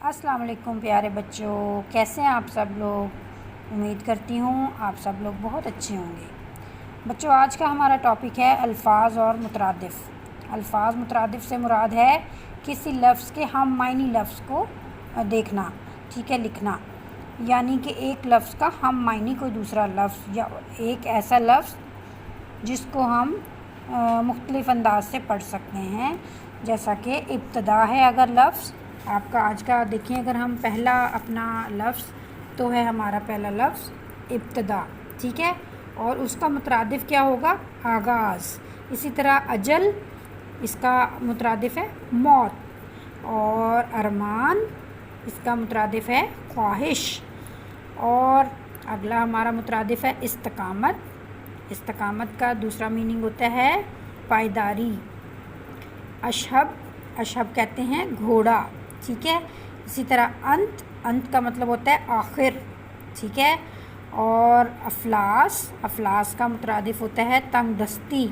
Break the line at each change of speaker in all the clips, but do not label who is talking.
अस्सलाम वालेकुम प्यारे बच्चों, कैसे हैं आप सब लोग। उम्मीद करती हूँ आप सब लोग बहुत अच्छे होंगे। बच्चों, आज का हमारा टॉपिक है अल्फाज और मुतरादिफ़। अल्फाज मुतरादिफ़ से मुराद है किसी लफ्ज़ के हम मायनी लफ्ज़ को देखना, ठीक है, लिखना। यानी कि एक लफ्ज़ का हम मायनी कोई दूसरा लफ्ज़ या एक ऐसा लफ्ज़ जिसको हम मुख्तलिफ़ अंदाज से पढ़ सकते हैं। जैसा कि इब्तदा है अगर लफ्ज़ आपका आज का देखें, अगर हम पहला अपना लफ्ज़ तो है हमारा पहला लफ्ज़ इब्तदा, ठीक है। और उसका मुतरादिफ़ क्या होगा? आगाज़। इसी तरह अजल, इसका मुतरादिफ़ है मौत। और अरमान, इसका मुतरादिफ़ है ख्वाहिश। और अगला हमारा मुतरादिफ़ है इस्तिकामत। इस्तिकामत का दूसरा मीनिंग होता है पायदारी। अशहब, अशहब कहते हैं घोड़ा, ठीक है। इसी तरह अंत, अंत का मतलब होता है आखिर, ठीक है। और अफलास, अफलास का मुतरादिफ़ होता है तंगदस्ती।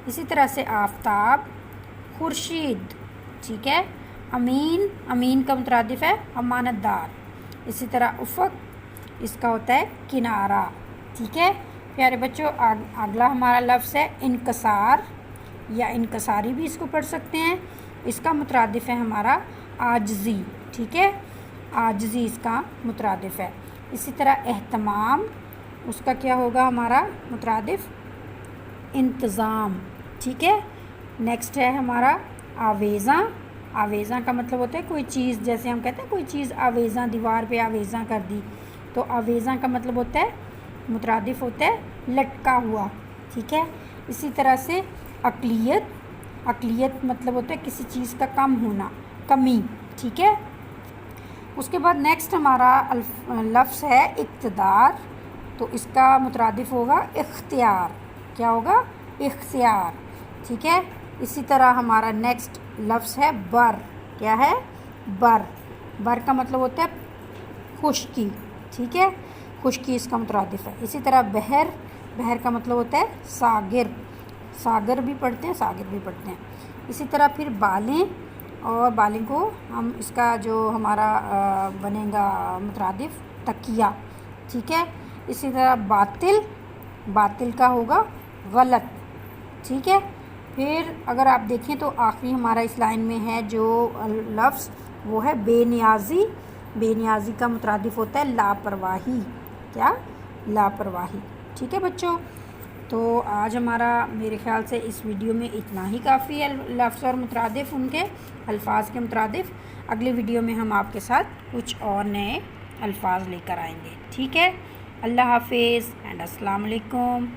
इसी तरह से आफताब, खुर्शीद, ठीक है। अमीन, अमीन का मुतरादिफ़ है अमानतदार। इसी तरह उफ़क़, इसका होता है किनारा, ठीक है। प्यारे बच्चों, अगला हमारा लफ्ज़ है इनकसार या इनकसारी भी इसको पढ़ सकते हैं। इसका मुतरादिफ़ है हमारा आजिज़ी, ठीक है। आजिज़ी इसका मुतरादिफ़ है। इसी तरह एहतमाम, उसका क्या होगा हमारा मुतरादिफ़? इंतज़ाम, ठीक है। नेक्स्ट है हमारा आवेज़ा। आवेज़ा का मतलब होता है कोई चीज़, जैसे हम कहते हैं कोई चीज़ आवेज़ा, दीवार पे आवेज़ा कर दी, तो आवेज़ा का मतलब होता है मुतरादिफ़ होता है लटका हुआ, ठीक है। इसी तरह से अक़लियत, अक़लियत मतलब होता है किसी चीज़ का कम होना, कमी, ठीक है। उसके बाद नेक्स्ट हमारा लफ्ज़ है इक़्तिदार, तो इसका मुतरादिफ़ होगा इख्तियार। क्या होगा? इख्तियार, ठीक है। इसी तरह हमारा नेक्स्ट लफ्ज़ है बर। क्या है? बर। बर का मतलब होता है खुश्की, ठीक है। खुश्की इसका मुतरादिफ़ है। इसी तरह बहर, बहर का मतलब होता है सागिर। सागर भी पढ़ते हैं, सागिर भी पढ़ते हैं। इसी तरह फिर बालें, और बालें को हम इसका जो हमारा बनेगा मुतरादिफ़ तकिया, ठीक है। इसी तरह बातिल, बातिल का होगा गलत, ठीक है। फिर अगर आप देखें तो आखिरी हमारा इस लाइन में है जो लफ्ज़ वो है बेनियाज़ी। बेनियाज़ी का मुतरादिफ़ होता है लापरवाही। क्या? लापरवाही, ठीक है बच्चों। तो आज हमारा मेरे ख़्याल से इस वीडियो में इतना ही काफ़ी है, लफ्ज़ और मुतरादिफ़, उनके अल्फाज के मुतरादिफ़। अगली वीडियो में हम आपके साथ कुछ और नए अल्फाज लेकर आएंगे, ठीक है। अल्लाह हाफ़िज़ एंड अस्सलाम वालेकुम।